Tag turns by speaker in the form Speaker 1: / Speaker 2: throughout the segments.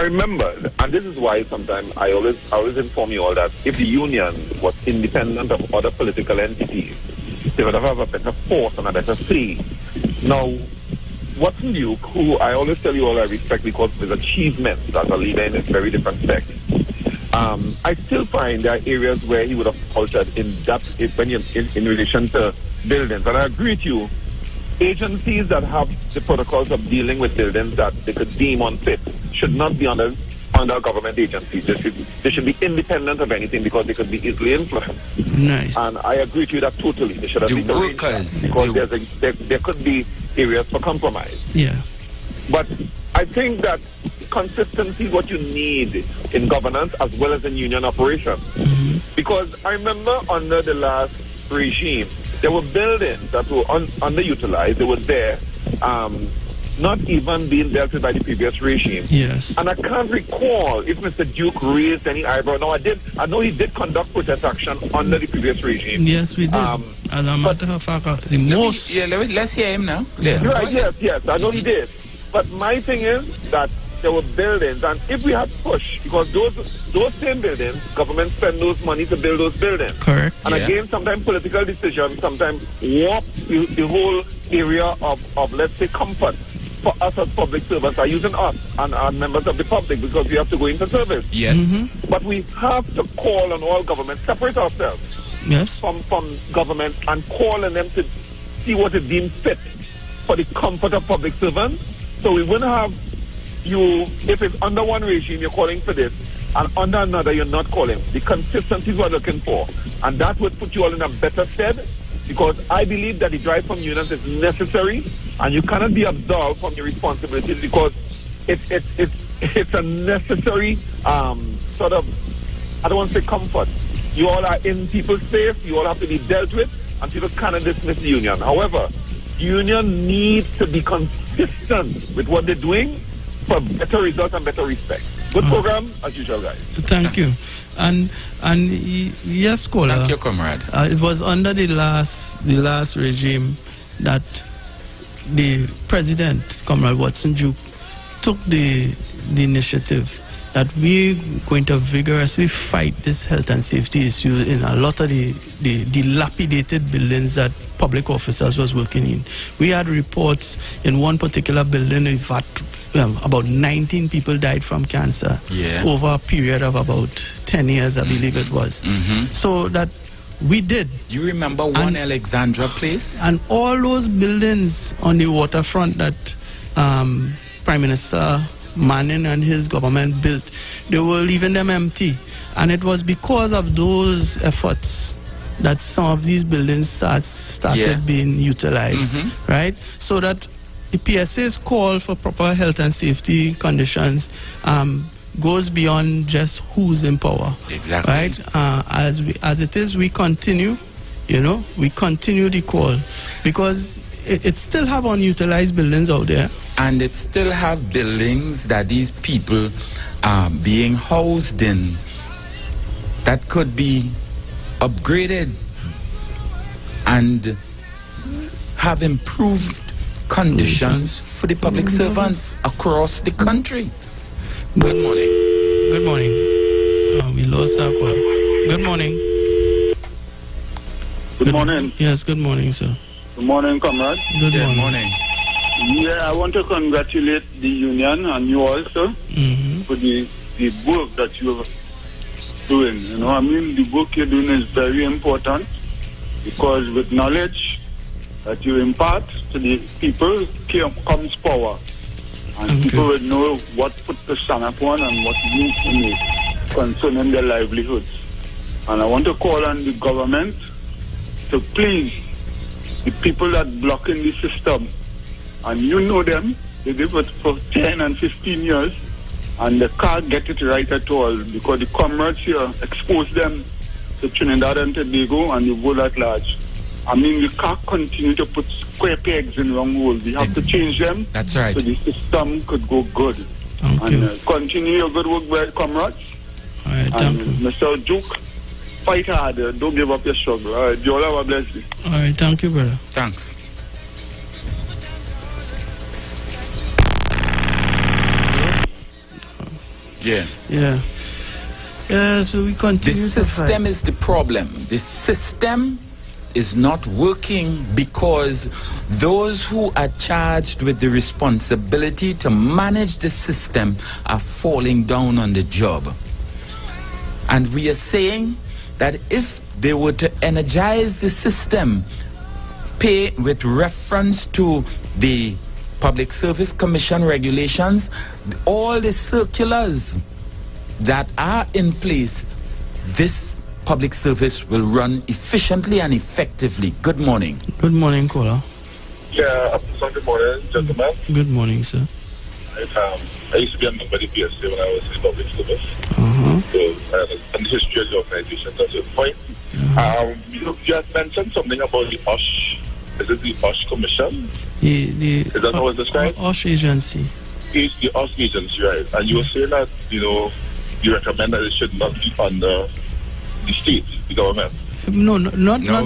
Speaker 1: remember, and this is why sometimes I always inform you all that if the union was independent of other political entities, they would have a better force and a better say. Now, Watson Duke, who I always tell you all I respect because of his achievements as a leader in a very different sect, I still find there are areas where he would have faltered in relation to buildings. And I agree with you, agencies that have the protocols of dealing with buildings that they could deem unfit should not be under government agencies. They should be independent of anything because they could be easily influenced.
Speaker 2: Nice.
Speaker 1: And I agree with you that totally. They should have been
Speaker 3: workers,
Speaker 1: because there could be areas for compromise.
Speaker 2: Yeah.
Speaker 1: But I think that consistency is what you need in governance as well as in union operation.
Speaker 2: Mm-hmm.
Speaker 1: Because I remember under the last regime, there were buildings that were underutilized. They were there, not even being dealt with by the previous regime.
Speaker 2: Yes.
Speaker 1: And I can't recall if Mr. Duke raised any eyebrow. No, I know he did conduct protest action under the previous regime.
Speaker 2: Yes, we did. As a matter of fact, the most...
Speaker 3: let's hear him now. Yeah.
Speaker 1: Right, yes, I know he did. But my thing is that there were buildings, and if we had pushed, because those same buildings, government spend those money to build those buildings.
Speaker 2: Correct.
Speaker 1: And again, sometimes political decisions sometimes warp the whole area of, let's say, comfort for us as public servants are using us and our members of the public because we have to go into service.
Speaker 3: Yes.
Speaker 2: Mm-hmm.
Speaker 1: But we have to call on all governments, separate ourselves from government and call on them to see what is deemed fit for the comfort of public servants. So we wouldn't have if it's under one regime, you're calling for this, and under another, you're not calling. The consistency we're looking for. And that would put you all in a better stead, because I believe that the drive from unions is necessary, and you cannot be absolved from your responsibilities because it's a necessary sort of, I don't want to say comfort. You all are in people's space, you all have to be dealt with, and people cannot dismiss the union. However, the union needs to be consistent with what they're doing for better results and better respect. Good program, as usual, guys.
Speaker 2: Thank you. And yes, caller.
Speaker 3: Thank you, comrade.
Speaker 2: It was under the last regime that the president, Comrade Watson Duke, took the initiative that we're going to vigorously fight this health and safety issue in a lot of the dilapidated buildings that public officers was working in. We had reports in one particular building that about 19 people died from cancer over a period of about 10 years, I believe it was. So that we did.
Speaker 3: You remember one Alexandra place?
Speaker 2: And all those buildings on the waterfront that Prime Minister Manning and his government built, they were leaving them empty. And it was because of those efforts that some of these buildings started being utilized, right? So that the PSA's call for proper health and safety conditions goes beyond just who's in power.
Speaker 3: Exactly.
Speaker 2: Right? As it is, we continue, we continue the call because it still have unutilized buildings out there.
Speaker 3: And it still have buildings that these people are being housed in that could be upgraded and have improved conditions for the public servants across the country. Good morning.
Speaker 2: Good morning. We lost our call. Good morning.
Speaker 4: Good morning.
Speaker 2: Yes, good morning, sir.
Speaker 4: Good morning, comrade.
Speaker 2: Good morning.
Speaker 4: Yeah, I want to congratulate the union and you also for the work that you're doing. The work you're doing is very important because with knowledge that you impart to the people comes power. And people will know what foot to stand upon and what move to make concerning their livelihoods. And I want to call on the government to please the people that blocking the system. And you know them, they did it for 10 and 15 years, and they can't get it right at all because the comrades here expose them to Trinidad and Tobago and the world at large. We can't continue to put square pegs in wrong holes. We have to change them.
Speaker 3: That's right.
Speaker 4: So the system could go good. Continue your good work, comrades.
Speaker 2: All right, thank you.
Speaker 4: Mr. Duke, fight hard. Don't give up your struggle. All right, you all have a blessing.
Speaker 2: All right, thank you, brother.
Speaker 3: Thanks. Yeah.
Speaker 2: Yeah. Yeah, so we continue.
Speaker 3: The system is the problem. The system is not working because those who are charged with the responsibility to manage the system are falling down on the job. And we are saying that if they were to energize the system, pay with reference to the Public Service Commission regulations, all the circulars that are in place, this public service will run efficiently and effectively. Good morning.
Speaker 2: Good morning, caller.
Speaker 1: Yeah, good morning, gentlemen.
Speaker 2: Good morning, sir.
Speaker 1: I used to be a member of the PSA when I was in public service. So I have a history of the organization. That's your point. You had mentioned something about the OSH. Is it the OSH Commission?
Speaker 2: Is
Speaker 1: that how it's described?
Speaker 2: OSH agency.
Speaker 1: It's the OSH agency, right? And you were saying that, you recommend that it should not be under the state, the government.
Speaker 2: No,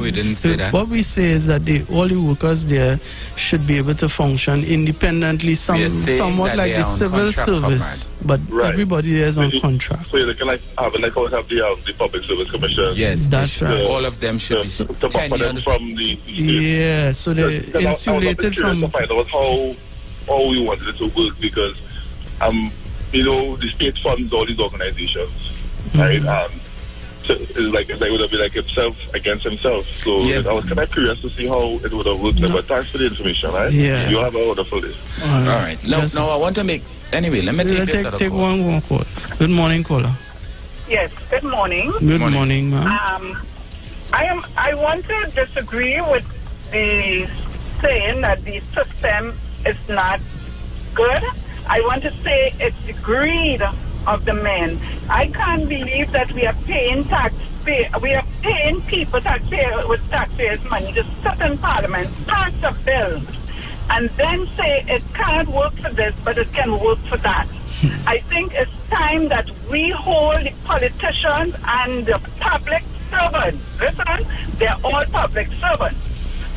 Speaker 3: we didn't say that.
Speaker 2: What we say is that all the workers there should be able to function independently, somewhat like the civil service, but everybody there is on contract.
Speaker 1: So you're looking like having like the Public Service Commission.
Speaker 3: Yes,
Speaker 2: that's right.
Speaker 3: All of them should be
Speaker 1: tenured from the state.
Speaker 2: Yeah, so they're insulated from.
Speaker 1: To find out how we wanted it to work, because the state funds all these organizations, right? So it would have been like himself against himself. So I was kind of curious to see how it would have worked. But thanks for the information, right?
Speaker 2: Yeah.
Speaker 1: You have a wonderful day.
Speaker 3: All right. Now I want to make... Anyway, let me take
Speaker 2: one call. Good morning, caller.
Speaker 5: Yes, good morning.
Speaker 2: Good morning, ma'am.
Speaker 5: I want to disagree with the saying that the system is not good. I want to say it's the greed of the men. I can't believe that we are paying taxpayers with taxpayers' money to sit in Parliament, pass a bill, and then say it can't work for this, but it can work for that. I think it's time that we hold the politicians and the public servants. Listen, they're all public servants.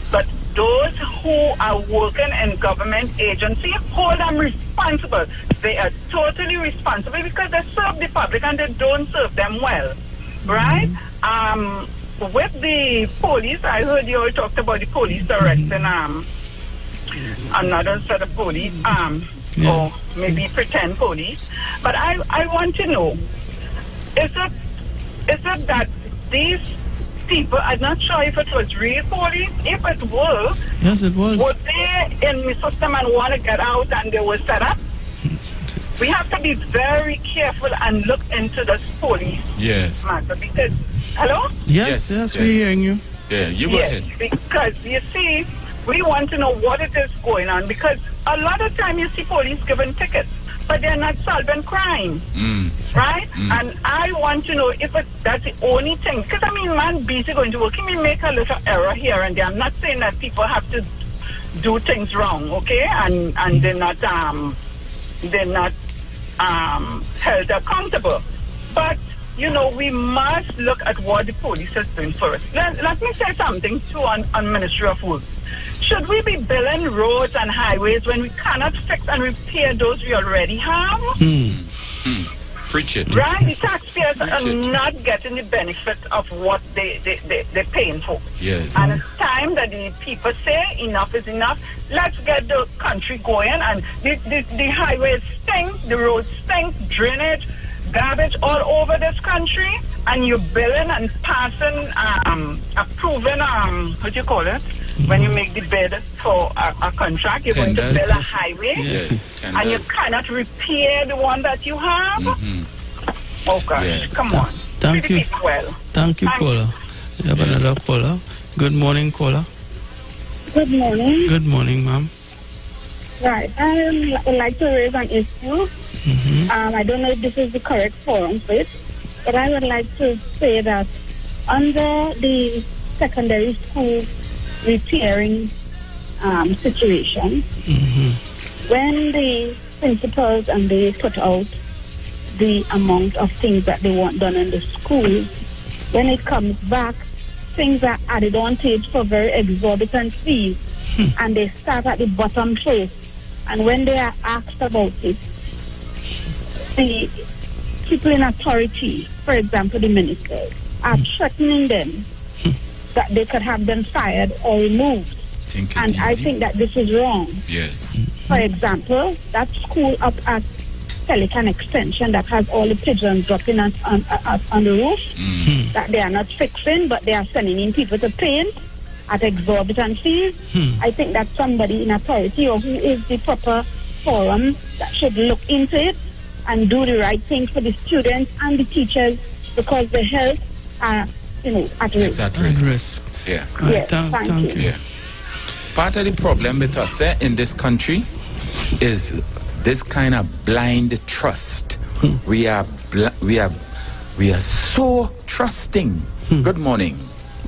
Speaker 5: But those who are working in government agency, hold them responsible. They are totally responsible because they serve the public and they don't serve them well, right? With the police, I heard you all talked about the police arresting another set of police, or maybe pretend police. But I want to know, is it that these people, I'm not sure if it was real police. If it was,
Speaker 2: yes, it was.
Speaker 5: Were they in the system and want to get out and they were set up? We have to be very careful and look into this police matter because, hello?
Speaker 2: Yes, we're hearing you.
Speaker 3: Yeah, you go ahead.
Speaker 5: Because you see, we want to know what it is going on, because a lot of time you see police giving tickets, but they're not solving crime, right? And I want to know if that's the only thing. Because, man busy going to work. He may make a little error here and there. I'm not saying that people have to do things wrong, okay? And they're not held accountable. But, we must look at what the police is doing first. Let me say something, too, on Ministry of Works. Should we be building roads and highways when we cannot fix and repair those we already have?
Speaker 3: Preach it.
Speaker 5: Right? The taxpayers are not getting the benefit of what they're paying for.
Speaker 3: Yes.
Speaker 5: And it's time that the people say enough is enough. Let's get the country going. And the highways stink, the roads stink, drainage, garbage all over this country. And you're billing and passing, approving, what do you call it? When you make the bid for a contract, you're going to build a highway, and you cannot repair the one that you have. Oh gosh, come on.
Speaker 2: Thank you.
Speaker 5: Well.
Speaker 2: Thank you, caller. We have another caller. Good morning, caller.
Speaker 6: Good morning.
Speaker 2: Good morning, ma'am.
Speaker 6: Right, I would like to raise an issue. I don't know if this is the correct forum for it, but I would like to say that under the secondary school repairing situation, when the principals and they put out the amount of things that they want done in the school, when it comes back, things are added on to it for very exorbitant fees, and they start at the bottom first. And when they are asked about it, the people in authority, for example, the ministers, are threatening them that they could have them fired or removed. And I think that this is wrong.
Speaker 3: Yes.
Speaker 6: For example, that school up at Pelican Extension that has all the pigeons dropping on the roof, that they are not fixing, but they are sending in people to paint at exorbitant fees. I think that somebody in authority or who is the proper forum that should look into it and do the right thing for the students and the teachers, because the health are, at risk.
Speaker 3: It's at risk. Yeah.
Speaker 6: Yes, thank you.
Speaker 3: Yeah. Part of the problem with us in this country is this kind of blind trust. We are so trusting. Good morning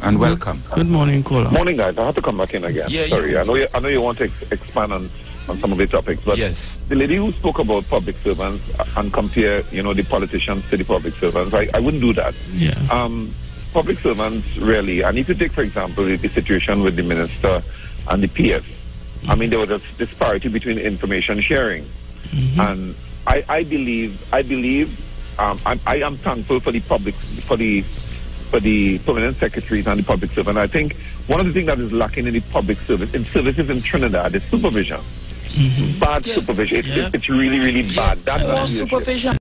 Speaker 3: and welcome.
Speaker 2: Good morning, caller.
Speaker 1: Morning, guys. I have to come back in again.
Speaker 3: Yeah,
Speaker 1: sorry. I know you want to expand on some of the topics, but
Speaker 3: yes,
Speaker 1: the lady who spoke about public servants and compare, the politicians to the public servants, I wouldn't do that.
Speaker 2: Yeah.
Speaker 1: Public servants really, and if you take, for example, the situation with the minister and the PS, I mean, there was a disparity between information sharing, and I believe I am thankful for the permanent secretaries and the public servant. I think one of the things that is lacking in the public services in Trinidad is supervision. Bad supervision. It's really, really bad. That's
Speaker 3: supervision.